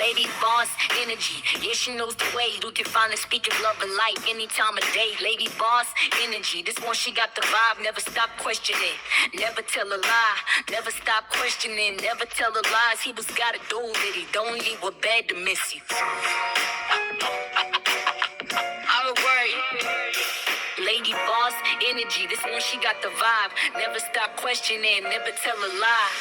Lady boss energy, yeah, she knows the way. You can finally speak of love and light any time of day. Lady boss energy, this one she got the vibe. Never stop questioning, never tell a lie. Never stop questioning, never tell her lies. He was gotta do it, he don't leave with bad to miss you. Alright. Lady boss energy, this one she got the vibe. Never stop questioning, never tell a lie.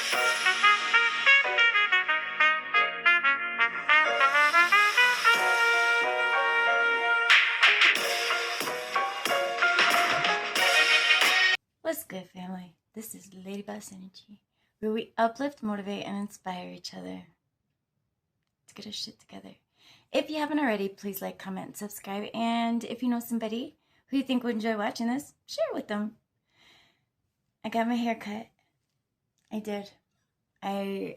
What's good, family? This is Lady Boss Energy, where we uplift, motivate, and inspire each other to get our shit together. If you haven't already, please like, comment, and subscribe. And if you know somebody who you think would enjoy watching this, share it with them. I got my hair cut. I did. I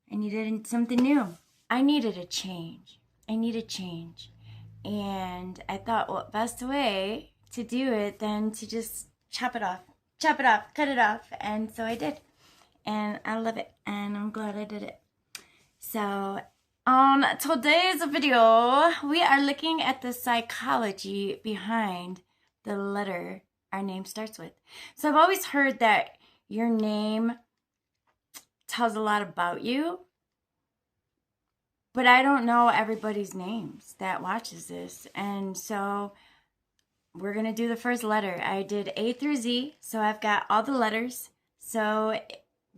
needed something new. I needed a change. And I thought, what best way to do it than to just chop it off, cut it off. And so I did. And I love it. And I'm glad I did it. So on today's video, we are looking at the psychology behind the letter our name starts with. So I've always heard that your name tells a lot about you, but I don't know everybody's names that watches this. And so we're going to do the first letter. I did A through Z, so I've got all the letters. So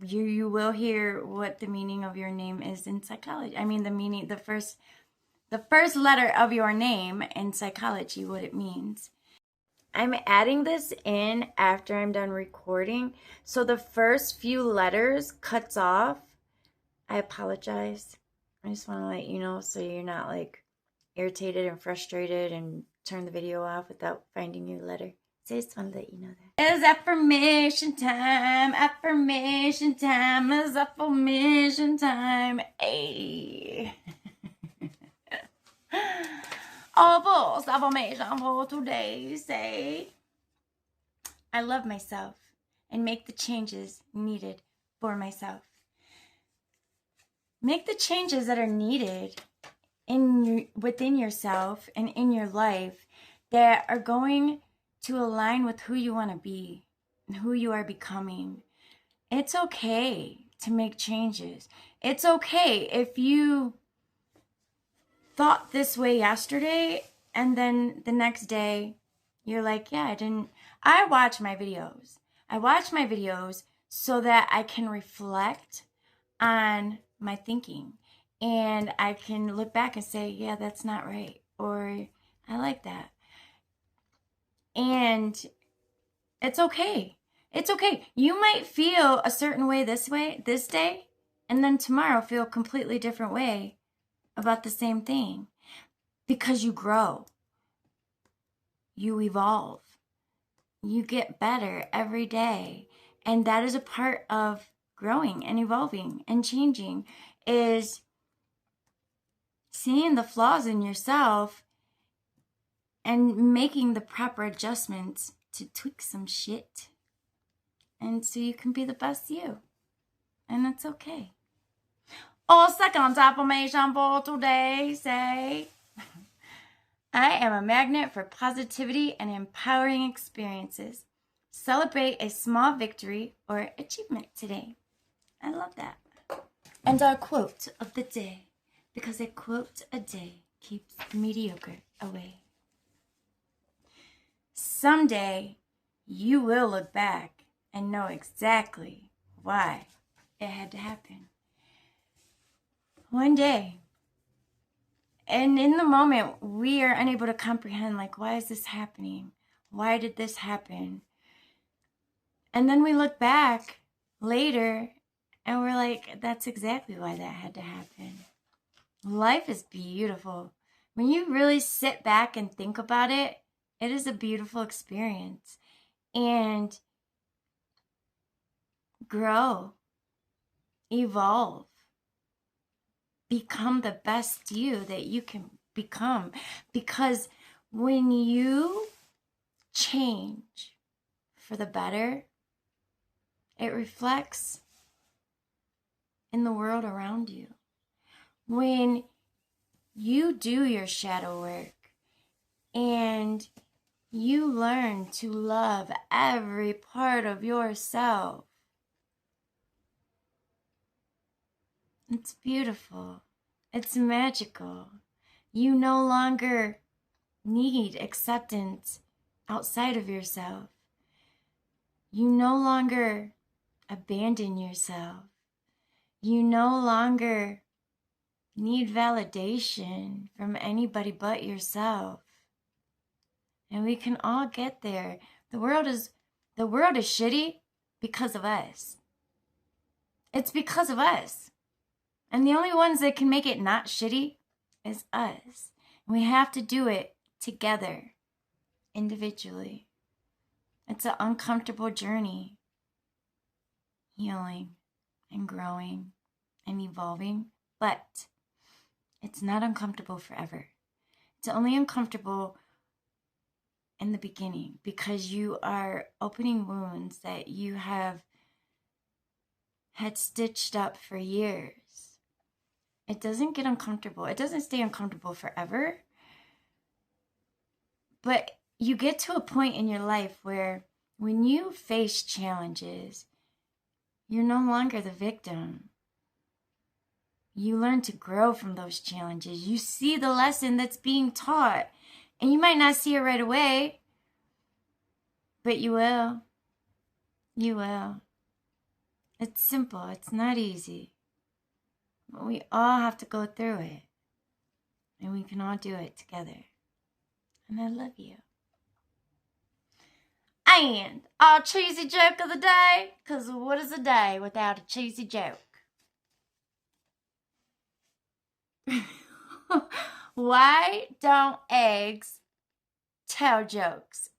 you will hear what the meaning of your name is in psychology. I mean, the first letter of your name in psychology, what it means. I'm adding this in after I'm done recording. So the first few letters cuts off. I apologize. I just want to let you know so you're not like irritated and frustrated and turn the video off without finding your letter. So I just want to let you know that. It's affirmation time. It's affirmation time. Ay. All false affirmation for today say, I love myself and make the changes needed for myself. Make the changes that are needed within yourself and in your life that are going to align with who you want to be and who you are becoming. It's okay to make changes. It's okay if you thought this way yesterday and then the next day you're like, yeah, I watch my videos. I watch my videos so that I can reflect on my thinking and I can look back and say, yeah, that's not right, or I like that. And it's okay. It's okay. You might feel a certain way this day, and then tomorrow feel a completely different way about the same thing, because you grow, you evolve, you get better every day. And that is a part of growing and evolving and changing, is seeing the flaws in yourself and making the proper adjustments to tweak some shit. And so you can be the best you. And that's okay. Second affirmation for today say, I am a magnet for positivity and empowering experiences. Celebrate a small victory or achievement today. I love that. And our quote of the day, because a quote a day keeps the mediocre away. Someday you will look back and know exactly why it had to happen. One day. And in the moment, we are unable to comprehend, like, why is this happening? Why did this happen? And then we look back later and we're like, that's exactly why that had to happen. Life is beautiful. When you really sit back and think about it, it is a beautiful experience. And grow, evolve, become the best you that you can become. Because when you change for the better, it reflects in the world around you. when you do your shadow work and you learn to love every part of yourself, it's beautiful. It's magical. You no longer need acceptance outside of yourself. You no longer abandon yourself. You no longer need validation from anybody but yourself. And we can all get there. The world is shitty because of us. It's because of us. And the only ones that can make it not shitty is us. And we have to do it together, individually. It's an uncomfortable journey. Healing and growing and evolving. But it's not uncomfortable forever. It's only uncomfortable in the beginning because you are opening wounds that you have had stitched up for years. It doesn't get uncomfortable. It doesn't stay uncomfortable forever. But you get to a point in your life where when you face challenges, you're no longer the victim. You learn to grow from those challenges. You see the lesson that's being taught. And you might not see it right away, but you will. You will. It's simple. It's not easy. But we all have to go through it. And we can all do it together. And I love you. And our cheesy joke of the day, because what is a day without a cheesy joke? Why don't eggs tell jokes?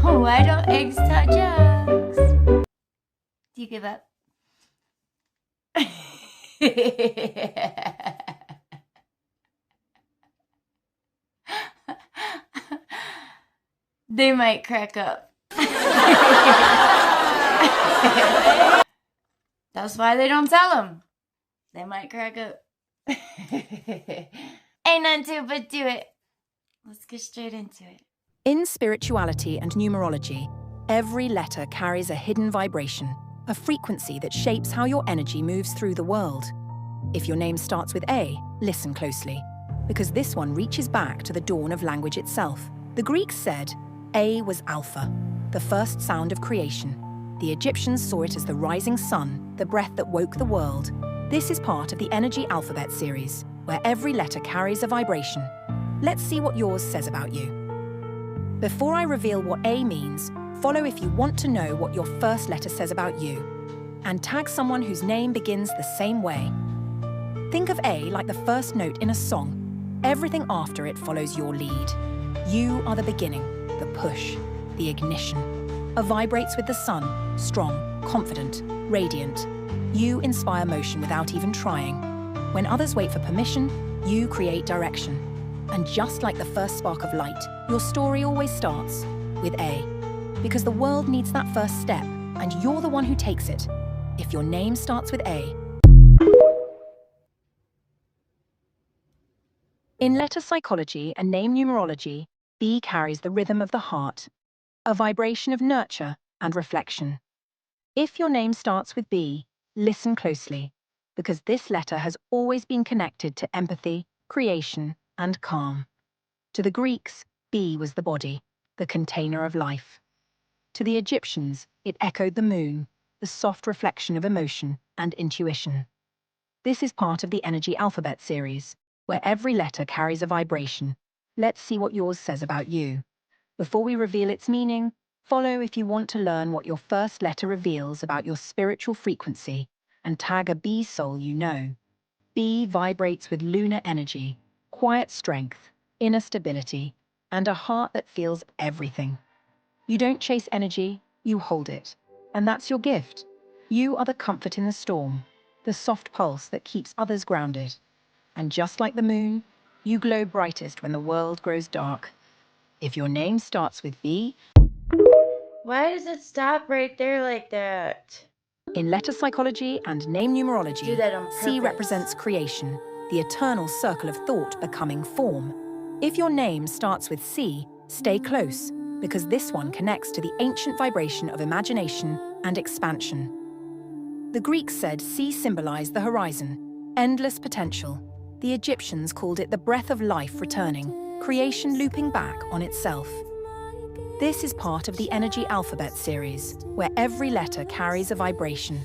Why don't eggs tell jokes? Do you give up? They might crack up. That's why they don't tell them. They might crack up. Ain't nothing to it but do it. Let's get straight into it. In spirituality and numerology, every letter carries a hidden vibration, a frequency that shapes how your energy moves through the world. If your name starts with A, listen closely, because this one reaches back to the dawn of language itself. The Greeks said, A was Alpha, the first sound of creation. The Egyptians saw it as the rising sun, the breath that woke the world. This is part of the Energy Alphabet series, where every letter carries a vibration. Let's see what yours says about you. Before I reveal what A means, follow if you want to know what your first letter says about you. And tag someone whose name begins the same way. Think of A like the first note in a song. Everything after it follows your lead. You are the beginning, the push, the ignition. A vibrates with the sun, strong, confident, radiant. You inspire motion without even trying. When others wait for permission, you create direction. And just like the first spark of light, your story always starts with A. Because the world needs that first step, and you're the one who takes it. If your name starts with A. In letter psychology and name numerology, B carries the rhythm of the heart, a vibration of nurture and reflection. If your name starts with B, listen closely, because this letter has always been connected to empathy, creation, and calm. To the Greeks, B was the body, the container of life. To the Egyptians, it echoed the moon, the soft reflection of emotion and intuition. This is part of the Energy Alphabet series, where every letter carries a vibration. Let's see what yours says about you. Before we reveal its meaning, follow if you want to learn what your first letter reveals about your spiritual frequency, and tag a B soul you know. B vibrates with lunar energy, quiet strength, inner stability, and a heart that feels everything. You don't chase energy, you hold it. And that's your gift. You are the comfort in the storm, the soft pulse that keeps others grounded. And just like the moon, You glow brightest when the world grows dark. If your name starts with B, Why does it stop right there like that? in letter psychology and name Do numerology, that on C purpose. represents creation, the eternal circle of thought becoming form. If your name starts with C, stay close, because this one connects to the ancient vibration of imagination and expansion. The Greeks said C symbolized the horizon, endless potential. The Egyptians called it the breath of life returning, creation looping back on itself. This is part of the Energy Alphabet series, where every letter carries a vibration.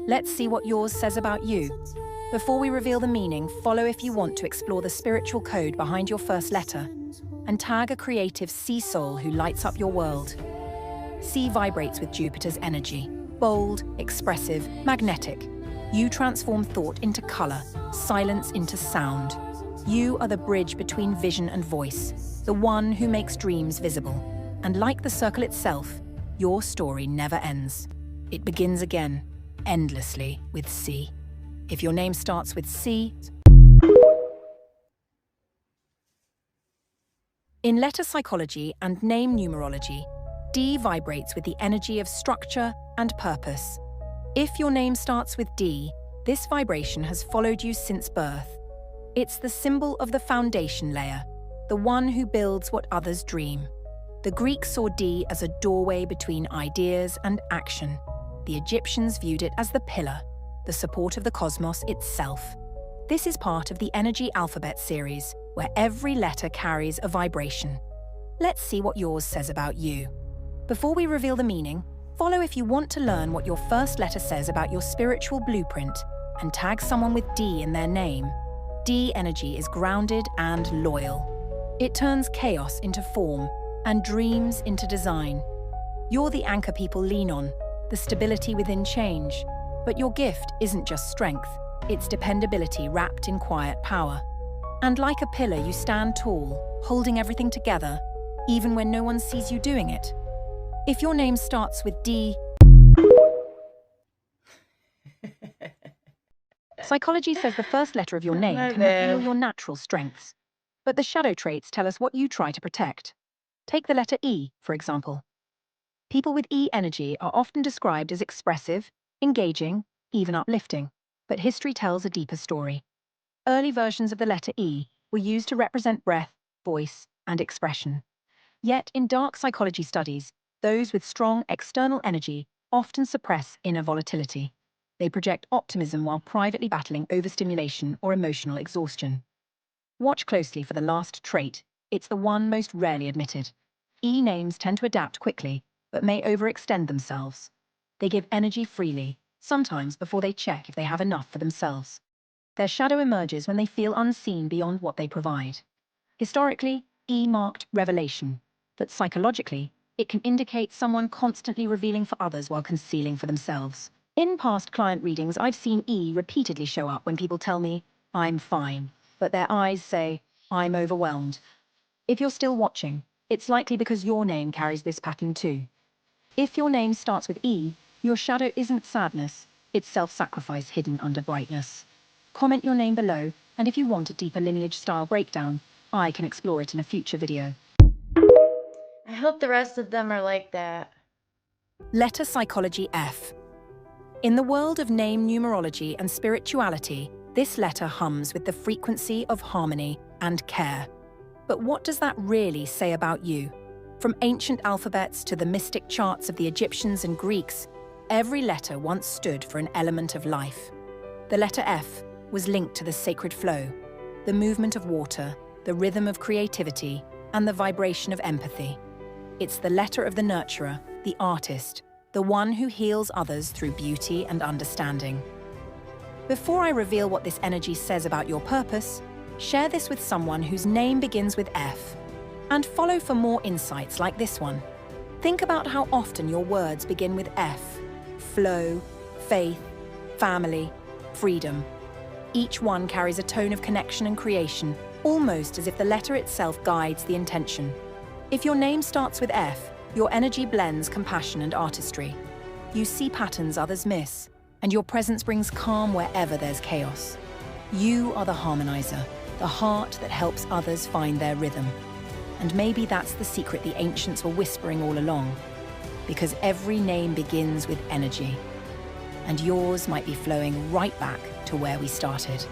Let's see what yours says about you. Before we reveal the meaning, follow if you want to explore the spiritual code behind your first letter, and tag a creative sea soul who lights up your world. C vibrates with Jupiter's energy. Bold, expressive, magnetic. You transform thought into color, silence into sound. You are the bridge between vision and voice, the one who makes dreams visible. And like the circle itself, your story never ends. It begins again, endlessly, with C. If your name starts with C, in letter psychology and name numerology, D vibrates with the energy of structure and purpose. If your name starts with D, this vibration has followed you since birth. It's the symbol of the foundation layer, the one who builds what others dream. The Greeks saw D as a doorway between ideas and action. The Egyptians viewed it as the pillar, the support of the cosmos itself. This is part of the Energy Alphabet series, where every letter carries a vibration. Let's see what yours says about you. Before we reveal the meaning, follow if you want to learn what your first letter says about your spiritual blueprint, and tag someone with D in their name. D energy is grounded and loyal. It turns chaos into form and dreams into design. You're the anchor people lean on, the stability within change. But your gift isn't just strength, it's dependability wrapped in quiet power. And like a pillar, you stand tall, holding everything together, even when no one sees you doing it. If your name starts with D, psychology says the first letter of your name can reveal your natural strengths. But the shadow traits tell us what you try to protect. Take the letter E, for example. People with E energy are often described as expressive, engaging, even uplifting. But history tells a deeper story. Early versions of the letter E were used to represent breath, voice, and expression. Yet in dark psychology studies, those with strong external energy often suppress inner volatility. They project optimism while privately battling overstimulation or emotional exhaustion. Watch closely for the last trait. It's the one most rarely admitted. E names tend to adapt quickly, but may overextend themselves. They give energy freely, sometimes before they check if they have enough for themselves. Their shadow emerges when they feel unseen beyond what they provide. Historically, E marked revelation, but psychologically, it can indicate someone constantly revealing for others while concealing for themselves. In past client readings, I've seen E repeatedly show up when people tell me, "I'm fine," but their eyes say, "I'm overwhelmed." If you're still watching, it's likely because your name carries this pattern too. If your name starts with E, your shadow isn't sadness, it's self-sacrifice hidden under brightness. Comment your name below, and if you want a deeper lineage-style breakdown, I can explore it in a future video. I hope the rest of them are like that. Letter psychology F. In the world of name numerology and spirituality, this letter hums with the frequency of harmony and care. But what does that really say about you? From ancient alphabets to the mystic charts of the Egyptians and Greeks, every letter once stood for an element of life. The letter F was linked to the sacred flow, the movement of water, the rhythm of creativity, and the vibration of empathy. It's the letter of the nurturer, the artist, the one who heals others through beauty and understanding. Before I reveal what this energy says about your purpose, share this with someone whose name begins with F, and follow for more insights like this one. Think about how often your words begin with F: flow, faith, family, freedom. Each one carries a tone of connection and creation, almost as if the letter itself guides the intention. If your name starts with F, your energy blends compassion and artistry. You see patterns others miss, and your presence brings calm wherever there's chaos. You are the harmonizer, the heart that helps others find their rhythm. And maybe that's the secret the ancients were whispering all along, because every name begins with energy, and yours might be flowing right back to where we started.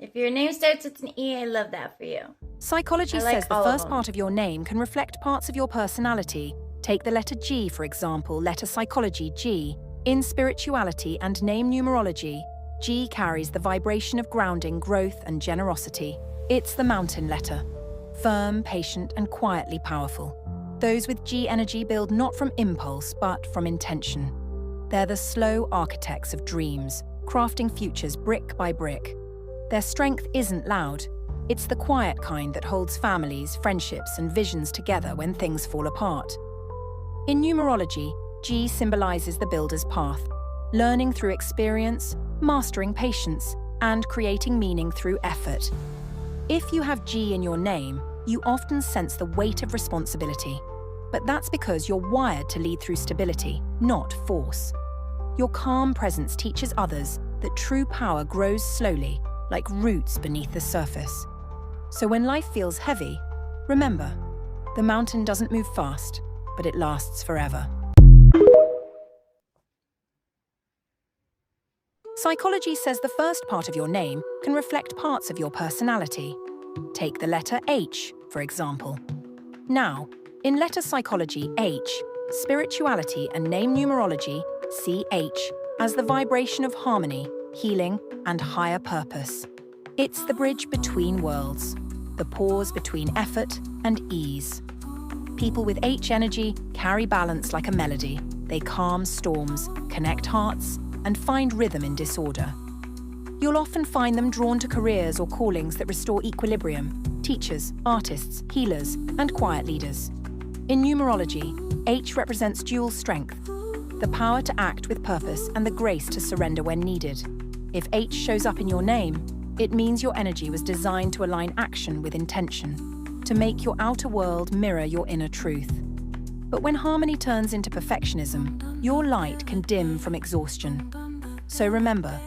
If your name starts with an E, I love that for you. Psychology I like says the all of first them. part of your name can reflect parts of your personality. Take the letter G, for example, letter psychology G. In spirituality and name numerology, G carries the vibration of grounding, growth, and generosity. It's the mountain letter, firm, patient, and quietly powerful. Those with G energy build not from impulse, but from intention. They're the slow architects of dreams, crafting futures brick by brick. Their strength isn't loud. It's the quiet kind that holds families, friendships, and visions together when things fall apart. In numerology, G symbolizes the builder's path, learning through experience, mastering patience, and creating meaning through effort. If you have G in your name, you often sense the weight of responsibility. But that's because you're wired to lead through stability, not force. Your calm presence teaches others that true power grows slowly, like roots beneath the surface. So when life feels heavy, remember, the mountain doesn't move fast, but it lasts forever. Psychology says the first part of your name can reflect parts of your personality. Take the letter H, for example. Now, in letter psychology H, spirituality and name numerology see H as the vibration of harmony, healing, and higher purpose. It's the bridge between worlds, the pause between effort and ease. People with H energy carry balance like a melody. They calm storms, connect hearts, and find rhythm in disorder. You'll often find them drawn to careers or callings that restore equilibrium: teachers, artists, healers, and quiet leaders. In numerology, H represents dual strength, the power to act with purpose and the grace to surrender when needed. If H shows up in your name, it means your energy was designed to align action with intention, to make your outer world mirror your inner truth. But when harmony turns into perfectionism, your light can dim from exhaustion. So remember,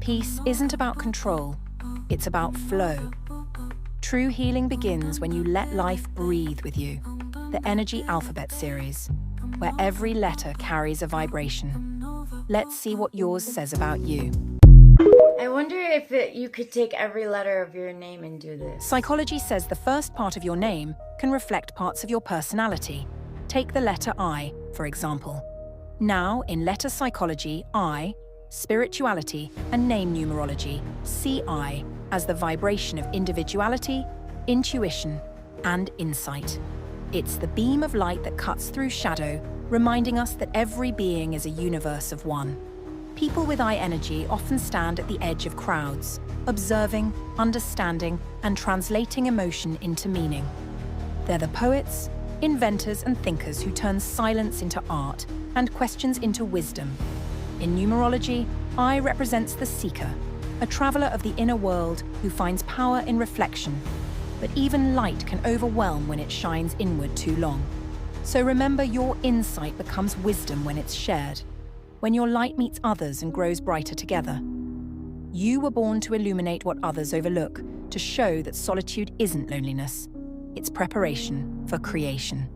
peace isn't about control, it's about flow. True healing begins when you let life breathe with you. The Energy Alphabet Series, where every letter carries a vibration. Let's see what yours says about you. I wonder if you could take every letter of your name and do this. Psychology says the first part of your name can reflect parts of your personality. Take the letter I, for example. Now, in letter psychology I, spirituality, and name numerology, see I as the vibration of individuality, intuition, and insight. It's the beam of light that cuts through shadow, reminding us that every being is a universe of one. People with I energy often stand at the edge of crowds, observing, understanding, and translating emotion into meaning. They're the poets, inventors, and thinkers who turn silence into art and questions into wisdom. In numerology, I represents the seeker, a traveler of the inner world who finds power in reflection. But even light can overwhelm when it shines inward too long. So remember, your insight becomes wisdom when it's shared, when your light meets others and grows brighter together. You were born to illuminate what others overlook, to show that solitude isn't loneliness. It's preparation for creation.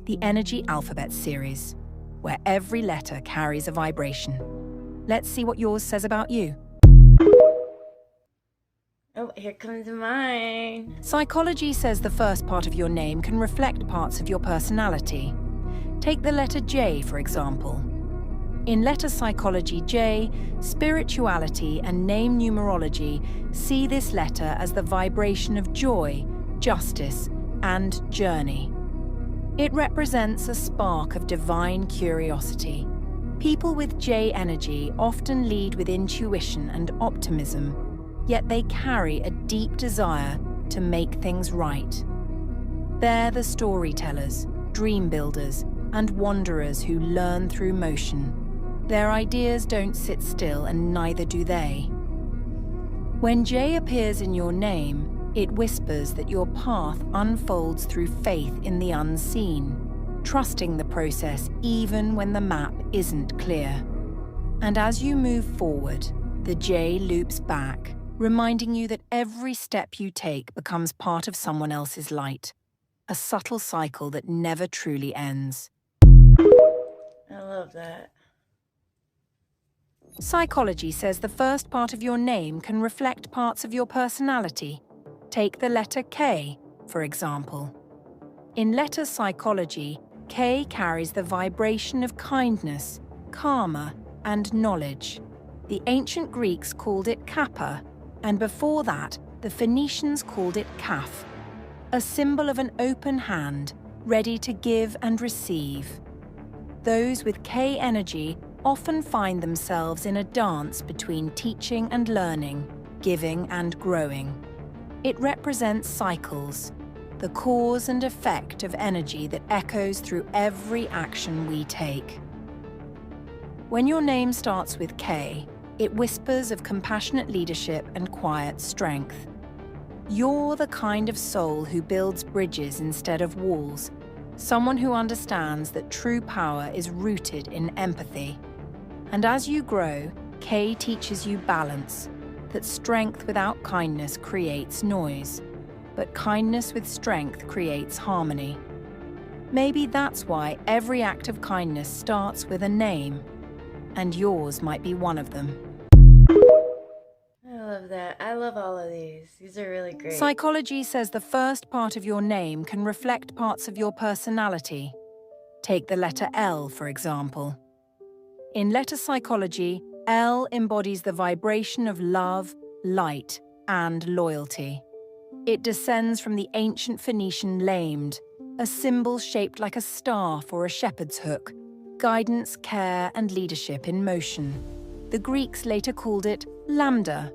The Energy Alphabet Series, where every letter carries a vibration. Let's see what yours says about you. Oh, here comes mine. Psychology says the first part of your name can reflect parts of your personality. Take the letter J, for example. In letter psychology J, spirituality and name numerology see this letter as the vibration of joy, justice, and journey. It represents a spark of divine curiosity. People with J energy often lead with intuition and optimism, yet they carry a deep desire to make things right. They're the storytellers, dream builders, and wanderers who learn through motion. Their ideas don't sit still, and neither do they. When J appears in your name, it whispers that your path unfolds through faith in the unseen, trusting the process even when the map isn't clear. And as you move forward, the J loops back, reminding you that every step you take becomes part of someone else's light, a subtle cycle that never truly ends. I love that. Psychology says the first part of your name can reflect parts of your personality. Take the letter K, for example. In letter psychology, K carries the vibration of kindness, karma, and knowledge. The ancient Greeks called it Kappa, and before that, the Phoenicians called it Kaf, a symbol of an open hand, ready to give and receive. Those with K energy often find themselves in a dance between teaching and learning, giving and growing. It represents cycles, the cause and effect of energy that echoes through every action we take. When your name starts with K, it whispers of compassionate leadership and quiet strength. You're the kind of soul who builds bridges instead of walls, someone who understands that true power is rooted in empathy. And as you grow, K teaches you balance, that strength without kindness creates noise, but kindness with strength creates harmony. Maybe that's why every act of kindness starts with a name, and yours might be one of them. I love that. I love all of these. These are really great. Psychology says the first part of your name can reflect parts of your personality. Take the letter L, for example. In letter psychology, L embodies the vibration of love, light, and loyalty. It descends from the ancient Phoenician lamed, a symbol shaped like a staff or a shepherd's hook, guidance, care, and leadership in motion. The Greeks later called it lambda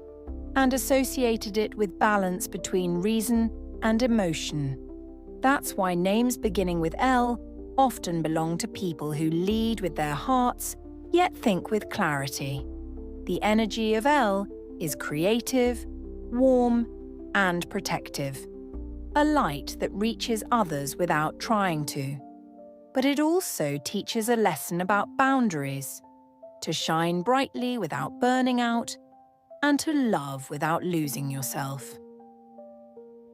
and associated it with balance between reason and emotion. That's why names beginning with L often belong to people who lead with their hearts, yet think with clarity. The energy of L is creative, warm, and protective, a light that reaches others without trying to. But it also teaches a lesson about boundaries, to shine brightly without burning out, and to love without losing yourself.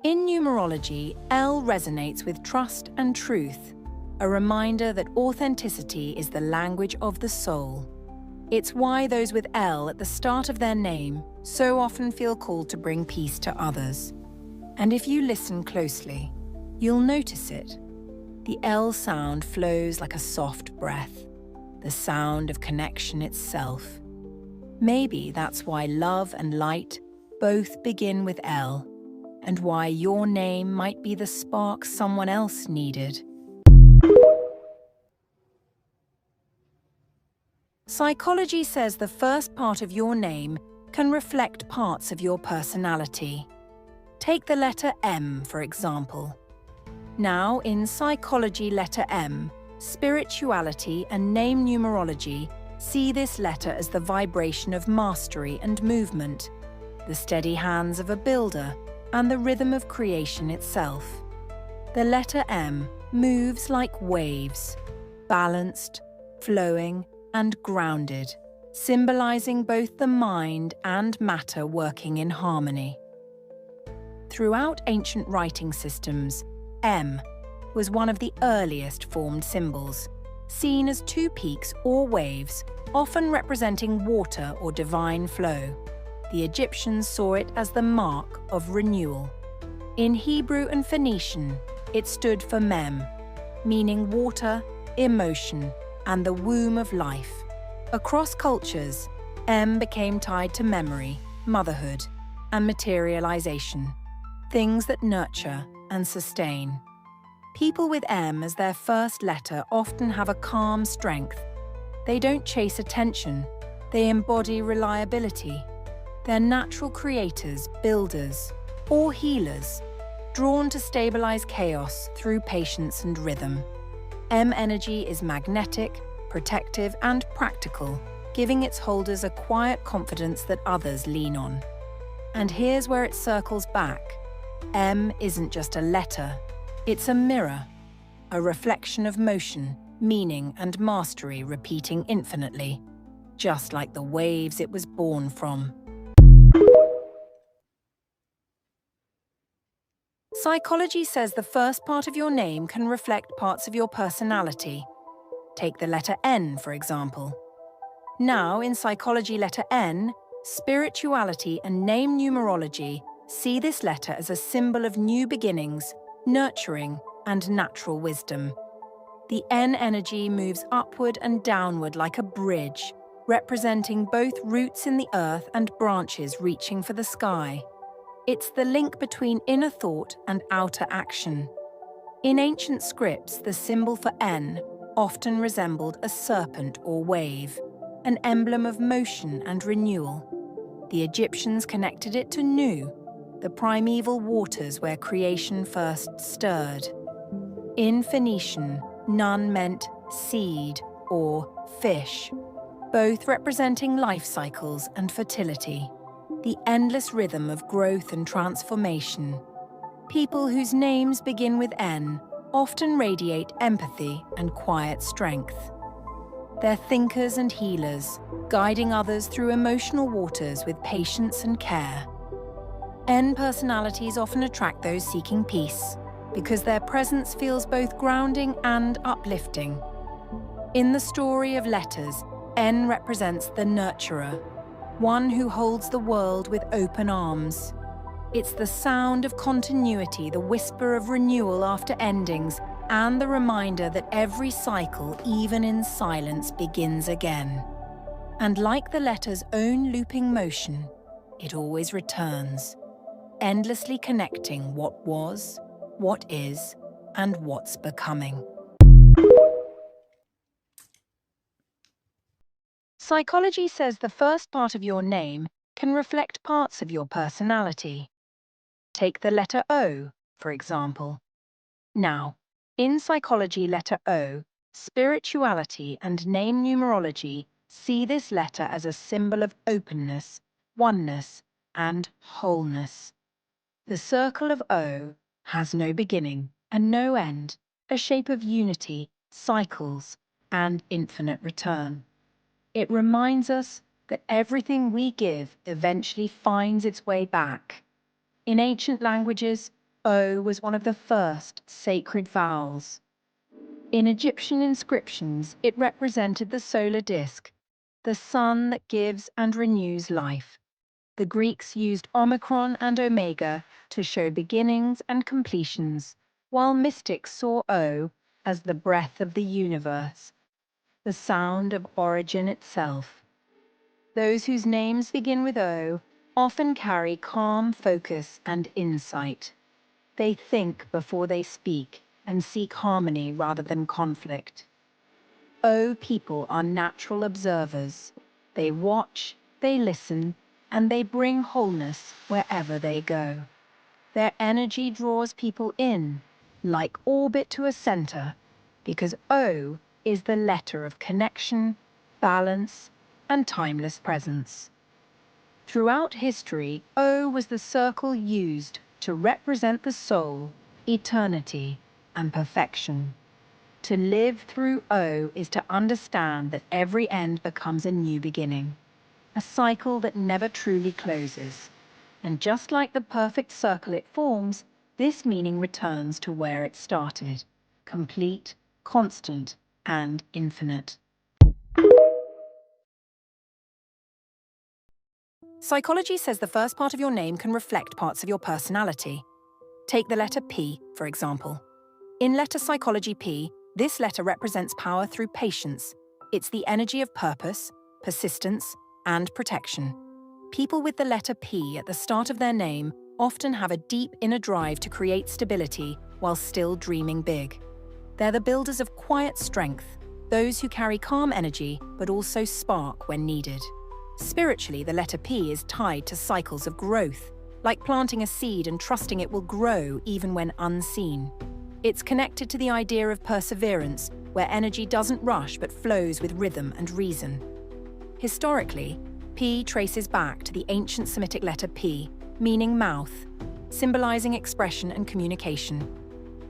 In numerology, L resonates with trust and truth, a reminder that authenticity is the language of the soul. It's why those with L at the start of their name so often feel called to bring peace to others. And if you listen closely, you'll notice it. The L sound flows like a soft breath, the sound of connection itself. Maybe that's why love and light both begin with L, and why your name might be the spark someone else needed. Psychology says the first part of your name can reflect parts of your personality. Take the letter M, for example. Now, in psychology, letter M, spirituality and name numerology see this letter as the vibration of mastery and movement, the steady hands of a builder, and the rhythm of creation itself. The letter M moves like waves, balanced, flowing, and grounded, symbolizing both the mind and matter working in harmony. Throughout ancient writing systems, M was one of the earliest formed symbols, seen as two peaks or waves, often representing water or divine flow. The Egyptians saw it as the mark of renewal. In Hebrew and Phoenician, it stood for Mem, meaning water, emotion, and the womb of life. Across cultures, M became tied to memory, motherhood, and materialization, things that nurture and sustain. People with M as their first letter often have a calm strength. They don't chase attention, they embody reliability. They're natural creators, builders, or healers, drawn to stabilize chaos through patience and rhythm. M energy is magnetic, protective, and practical, giving its holders a quiet confidence that others lean on. And here's where it circles back. M isn't just a letter, it's a mirror, a reflection of motion, meaning, and mastery repeating infinitely, just like the waves it was born from. Psychology says the first part of your name can reflect parts of your personality. Take the letter N, for example. Now, in psychology letter N, spirituality and name numerology see this letter as a symbol of new beginnings, nurturing, and natural wisdom. The N energy moves upward and downward like a bridge, representing both roots in the earth and branches reaching for the sky. It's the link between inner thought and outer action. In ancient scripts, the symbol for N often resembled a serpent or wave, an emblem of motion and renewal. The Egyptians connected it to Nu, the primeval waters where creation first stirred. In Phoenician, Nun meant seed or fish, both representing life cycles and fertility, the endless rhythm of growth and transformation. People whose names begin with N often radiate empathy and quiet strength. They're thinkers and healers, guiding others through emotional waters with patience and care. N personalities often attract those seeking peace, because their presence feels both grounding and uplifting. In the story of letters, N represents the nurturer, one who holds the world with open arms. It's the sound of continuity, the whisper of renewal after endings, and the reminder that every cycle, even in silence, begins again. And like the letter's own looping motion, it always returns, endlessly connecting what was, what is, and what's becoming. Psychology says the first part of your name can reflect parts of your personality. Take the letter O, for example. Now, in psychology letter O, spirituality and name numerology see this letter as a symbol of openness, oneness, and wholeness. The circle of O has no beginning and no end, a shape of unity, cycles, and infinite return. It reminds us that everything we give eventually finds its way back. In ancient languages, O was one of the first sacred vowels. In Egyptian inscriptions, it represented the solar disk, the sun that gives and renews life. The Greeks used Omicron and Omega to show beginnings and completions, while mystics saw O as the breath of the universe, the sound of origin itself. Those whose names begin with O often carry calm focus and insight. They think before they speak and seek harmony rather than conflict. O people are natural observers. They watch, they listen, and they bring wholeness wherever they go. Their energy draws people in, like orbit to a center, because O is the letter of connection, balance, and timeless presence. Throughout history, O was the circle used to represent the soul, eternity, and perfection. To live through O is to understand that every end becomes a new beginning, a cycle that never truly closes. And just like the perfect circle it forms, this meaning returns to where it started, complete, constant, and infinite. Psychology says the first part of your name can reflect parts of your personality. Take the letter P, for example. In letter psychology P, this letter represents power through patience. It's the energy of purpose, persistence, and protection. People with the letter P at the start of their name often have a deep inner drive to create stability while still dreaming big. They're the builders of quiet strength, those who carry calm energy but also spark when needed. Spiritually, the letter P is tied to cycles of growth, like planting a seed and trusting it will grow even when unseen. It's connected to the idea of perseverance, where energy doesn't rush but flows with rhythm and reason. Historically, P traces back to the ancient Semitic letter P, meaning mouth, symbolizing expression and communication.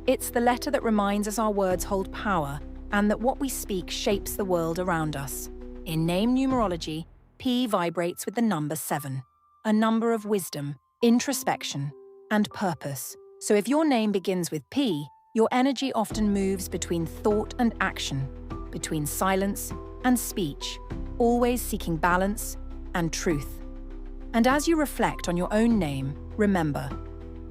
It's the letter that reminds us our words hold power and that what we speak shapes the world around us. In name numerology, P vibrates with the number 7, a number of wisdom, introspection, and purpose, So if your name begins with P, your energy often moves between thought and action, between silence and speech, always seeking balance and truth. And as you reflect on your own name, remember,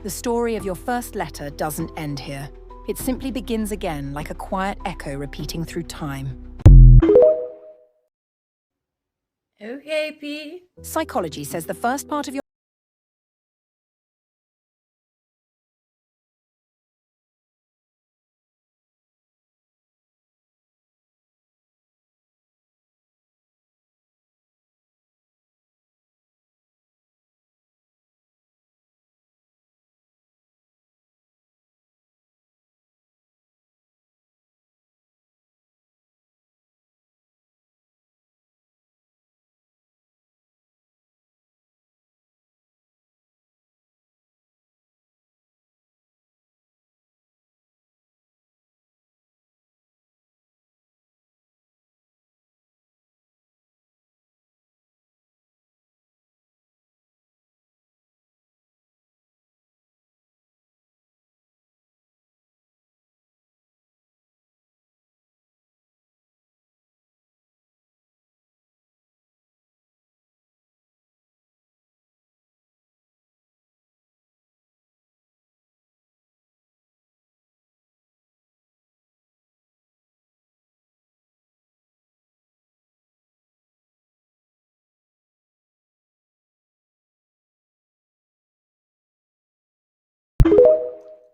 the story of your first letter doesn't end here. It simply begins again like a quiet echo repeating through time. Okay, P. Psychology says the first part of your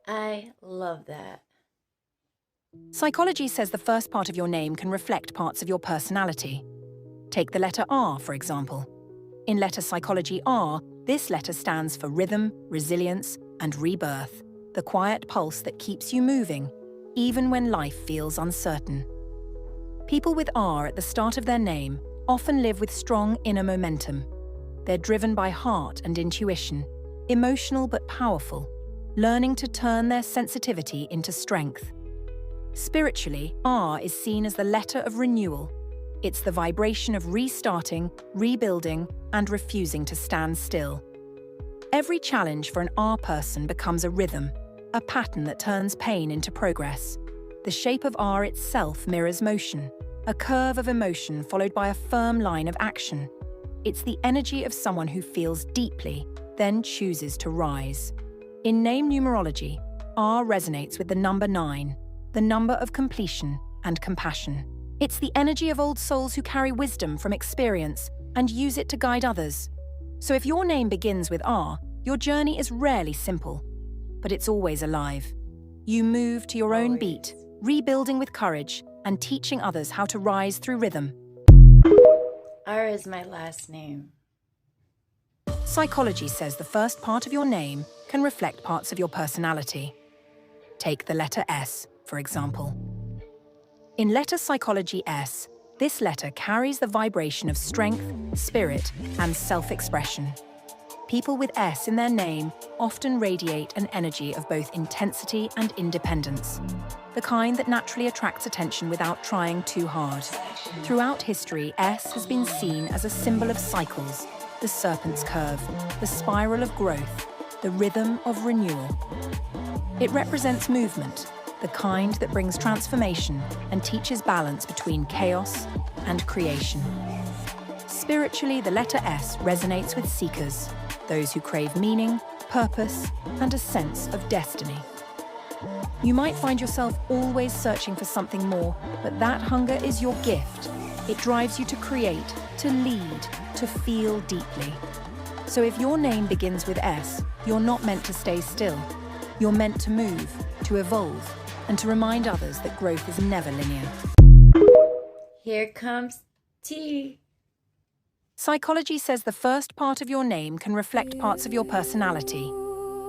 I love that. Psychology says the first part of your name can reflect parts of your personality. Take the letter R, for example. In letter psychology R, this letter stands for rhythm, resilience, and rebirth, the quiet pulse that keeps you moving, even when life feels uncertain. People with R at the start of their name often live with strong inner momentum. They're driven by heart and intuition, emotional but powerful, learning to turn their sensitivity into strength. Spiritually, R is seen as the letter of renewal. It's the vibration of restarting, rebuilding, and refusing to stand still. Every challenge for an R person becomes a rhythm, a pattern that turns pain into progress. The shape of R itself mirrors motion, a curve of emotion followed by a firm line of action. It's the energy of someone who feels deeply, then chooses to rise. In name numerology, R resonates with the number 9, the number of completion and compassion. It's the energy of old souls who carry wisdom from experience and use it to guide others. So if your name begins with R, your journey is rarely simple, but it's always alive. You move to your own beat, rebuilding with courage and teaching others how to rise through rhythm. R is my last name. Psychology says the first part of your name can reflect parts of your personality. Take the letter S, for example. In letter psychology S, this letter carries the vibration of strength, spirit, and self-expression. People with S in their name often radiate an energy of both intensity and independence, the kind that naturally attracts attention without trying too hard. Throughout history, S has been seen as a symbol of cycles, the serpent's curve, the spiral of growth, the rhythm of renewal. It represents movement, the kind that brings transformation and teaches balance between chaos and creation. Spiritually, the letter S resonates with seekers, those who crave meaning, purpose, and a sense of destiny. You might find yourself always searching for something more, but that hunger is your gift. It drives you to create, to lead, to feel deeply. So if your name begins with S, you're not meant to stay still. You're meant to move, to evolve, and to remind others that growth is never linear. Here comes T. Psychology says the first part of your name can reflect parts of your personality.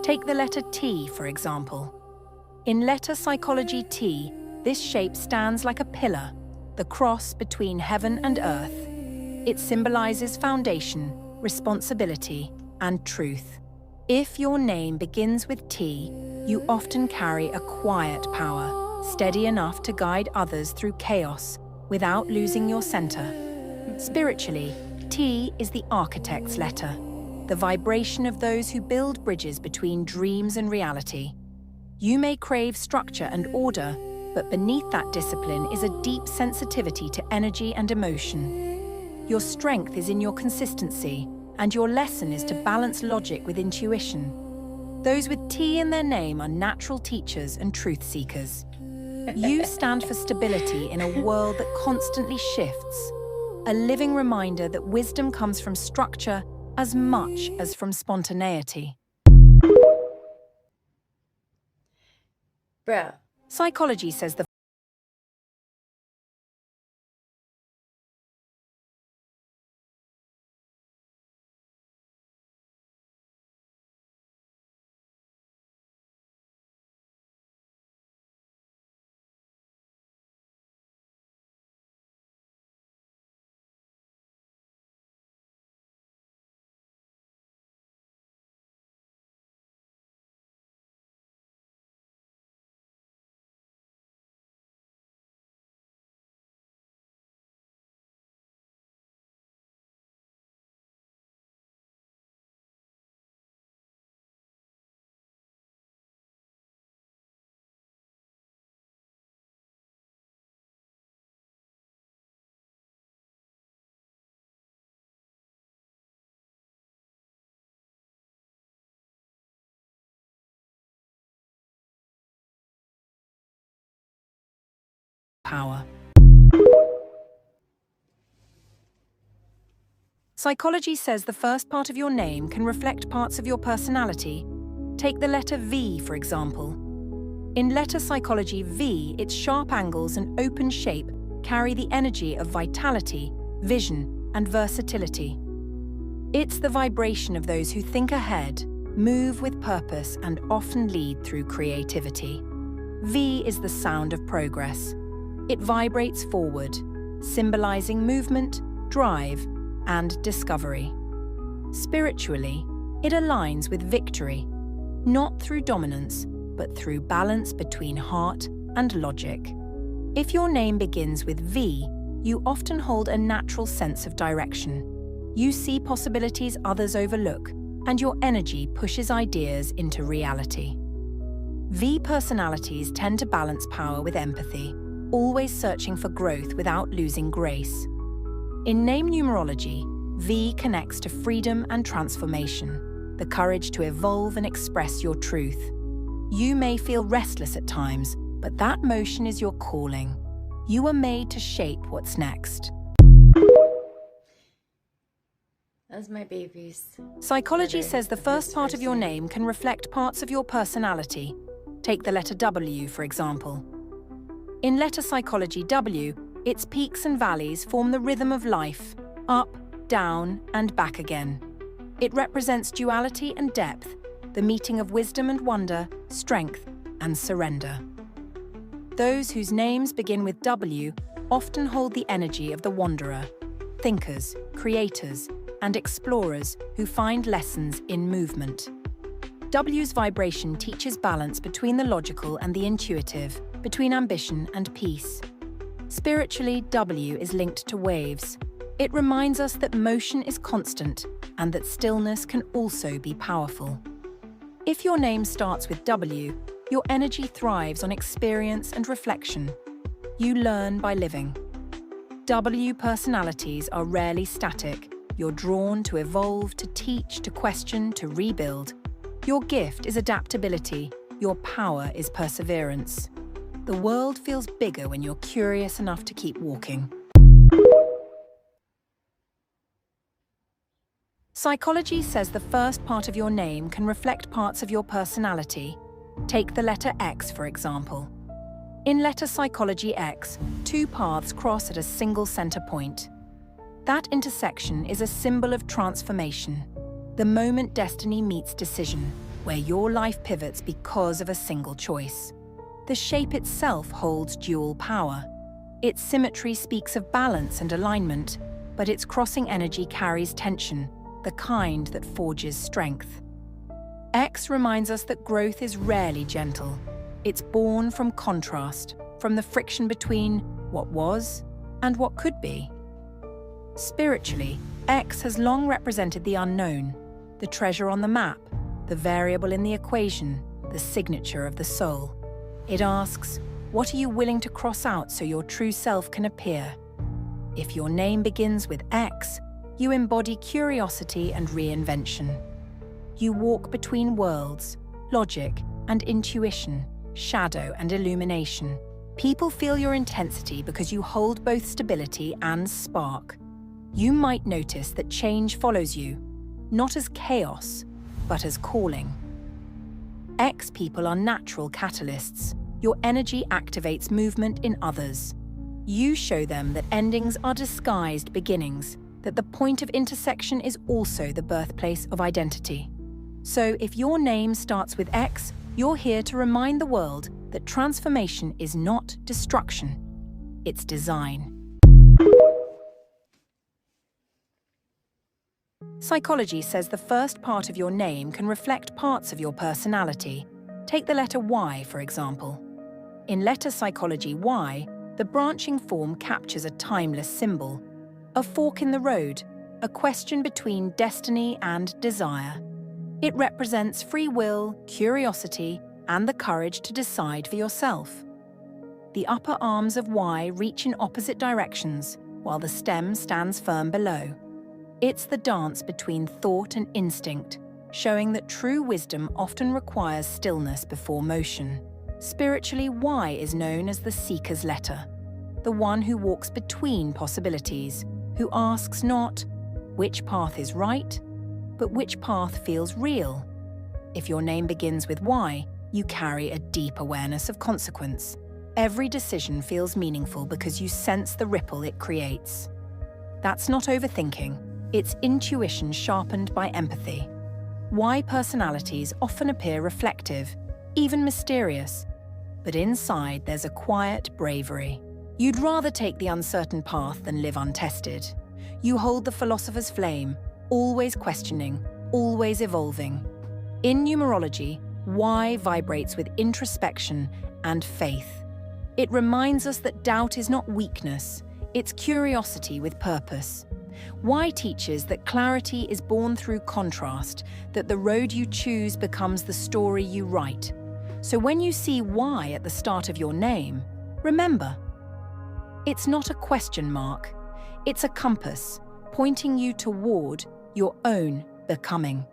Take the letter T, for example. In letter psychology T, this shape stands like a pillar, the cross between heaven and earth. It symbolizes foundation, responsibility, and truth. If your name begins with T, you often carry a quiet power, steady enough to guide others through chaos without losing your center. Spiritually, T is the architect's letter. the vibration of those who build bridges between dreams and reality. You may crave structure and order, but beneath that discipline is a deep sensitivity to energy and emotion. Your strength is in your consistency, and your lesson is to balance logic with intuition. Those with T in their name are natural teachers and truth seekers. You stand for stability in a world that constantly shifts, a living reminder that wisdom comes from structure as much as from spontaneity. Bro. Psychology says the power. Psychology says the first part of your name can reflect parts of your personality. Take the letter V, for example. In letter psychology, V, its sharp angles and open shape carry the energy of vitality, vision, and versatility. It's the vibration of those who think ahead, move with purpose, and often lead through creativity. V is the sound of progress. It vibrates forward, symbolizing movement, drive, and discovery. Spiritually, it aligns with victory, not through dominance, but through balance between heart and logic. If your name begins with V, you often hold a natural sense of direction. You see possibilities others overlook, and your energy pushes ideas into reality. V personalities tend to balance power with empathy, always searching for growth without losing grace. In name numerology, V connects to freedom and transformation, the courage to evolve and express your truth. You may feel restless at times, but that motion is your calling. You are made to shape what's next. Those my babies. Psychology says the first part of your name can reflect parts of your personality. Take the letter W, for example. In letter psychology, W, its peaks and valleys form the rhythm of life, up, down, and back again. It represents duality and depth, the meeting of wisdom and wonder, strength and surrender. Those whose names begin with W often hold the energy of the wanderer, thinkers, creators, and explorers who find lessons in movement. W's vibration teaches balance between the logical and the intuitive, between ambition and peace. Spiritually, W is linked to waves. It reminds us that motion is constant and that stillness can also be powerful. If your name starts with W, your energy thrives on experience and reflection. You learn by living. W personalities are rarely static. You're drawn to evolve, to teach, to question, to rebuild. Your gift is adaptability. Your power is perseverance. The world feels bigger when you're curious enough to keep walking. Psychology says the first part of your name can reflect parts of your personality. Take the letter X, for example. In letter psychology X, two paths cross at a single center point. That intersection is a symbol of transformation, the moment destiny meets decision, where your life pivots because of a single choice. The shape itself holds dual power. Its symmetry speaks of balance and alignment, but its crossing energy carries tension, the kind that forges strength. X reminds us that growth is rarely gentle. It's born from contrast, from the friction between what was and what could be. Spiritually, X has long represented the unknown, the treasure on the map, the variable in the equation, the signature of the soul. It asks, what are you willing to cross out so your true self can appear? If your name begins with X, you embody curiosity and reinvention. You walk between worlds, logic and intuition, shadow and illumination. People feel your intensity because you hold both stability and spark. You might notice that change follows you, not as chaos, but as calling. X people are natural catalysts. Your energy activates movement in others. You show them that endings are disguised beginnings, that the point of intersection is also the birthplace of identity. So if your name starts with X, you're here to remind the world that transformation is not destruction, it's design. Psychology says the first part of your name can reflect parts of your personality. Take the letter Y, for example. In letter psychology Y, the branching form captures a timeless symbol, a fork in the road, a question between destiny and desire. It represents free will, curiosity, and the courage to decide for yourself. The upper arms of Y reach in opposite directions, while the stem stands firm below. It's the dance between thought and instinct, showing that true wisdom often requires stillness before motion. Spiritually, Y is known as the seeker's letter, the one who walks between possibilities, who asks not, which path is right, but which path feels real. If your name begins with Y, you carry a deep awareness of consequence. Every decision feels meaningful because you sense the ripple it creates. That's not overthinking, it's intuition sharpened by empathy. Y personalities often appear reflective, even mysterious, but inside there's a quiet bravery. You'd rather take the uncertain path than live untested. You hold the philosopher's flame, always questioning, always evolving. In numerology, Y vibrates with introspection and faith. It reminds us that doubt is not weakness, it's curiosity with purpose. Y teaches that clarity is born through contrast, that the road you choose becomes the story you write. So when you see Y at the start of your name, remember, it's not a question mark, it's a compass, pointing you toward your own becoming.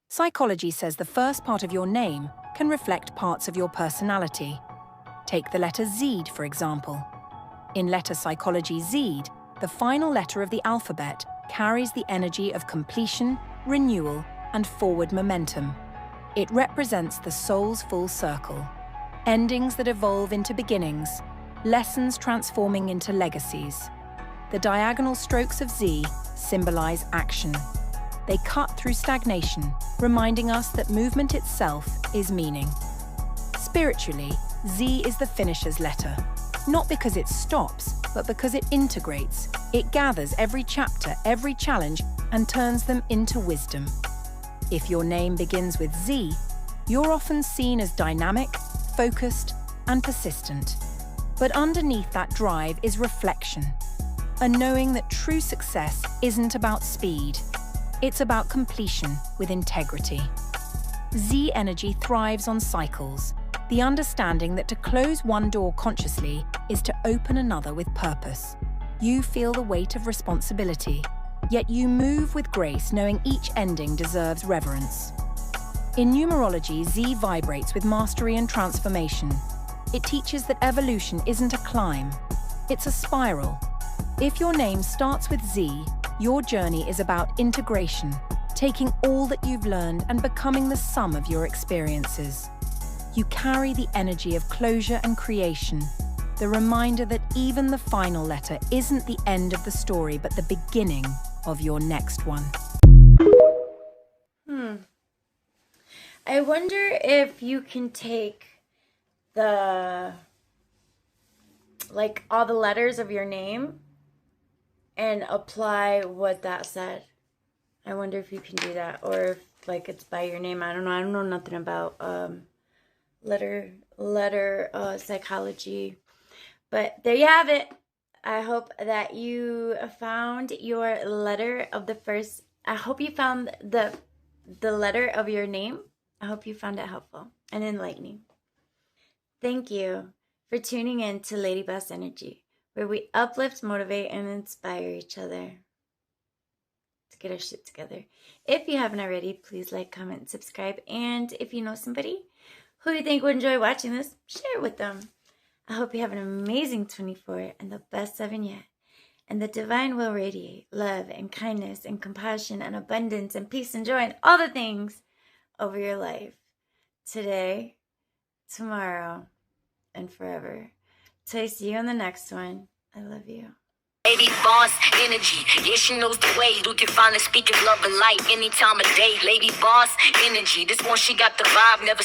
Psychology says the first part of your name can reflect parts of your personality. Take the letter Z, for example. In letter psychology Z, the final letter of the alphabet carries the energy of completion, renewal, and forward momentum. It represents the soul's full circle. Endings that evolve into beginnings, lessons transforming into legacies. The diagonal strokes of Z symbolize action. They cut through stagnation, reminding us that movement itself is meaning. Spiritually, Z is the finisher's letter, not because it stops, but because it integrates. It gathers every chapter, every challenge, and turns them into wisdom. If your name begins with Z, you're often seen as dynamic, focused, and persistent. But underneath that drive is reflection, a knowing that true success isn't about speed. It's about completion with integrity. Z energy thrives on cycles, the understanding that to close one door consciously is to open another with purpose. You feel the weight of responsibility, yet you move with grace knowing each ending deserves reverence. In numerology, Z vibrates with mastery and transformation. It teaches that evolution isn't a climb, it's a spiral. If your name starts with Z, your journey is about integration, taking all that you've learned and becoming the sum of your experiences. You carry the energy of closure and creation, the reminder that even the final letter isn't the end of the story, but the beginning of your next one. I wonder if you can take all the letters of your name and apply what that said. I wonder if you can do that, or if it's by your name. I don't know. I don't know nothing about letter psychology. But there you have it. I hope that you found your letter of the first. I hope you found the letter of your name. I hope you found it helpful and enlightening. Thank you for tuning in to Lady Boss Energy, where we uplift, motivate, and inspire each other to get our shit together. If you haven't already, please like, comment, and subscribe. And if you know somebody who you think would enjoy watching this, share it with them. I hope you have an amazing 24 and the best 7 yet. And the divine will radiate love and kindness and compassion and abundance and peace and joy and all the things over your life today, tomorrow, and forever. Till I see you on the next one. I love you. Lady Boss Energy, yeah, she knows the way. You can find her speaking love and light any time of day. Lady Boss Energy, this one she got the vibe, never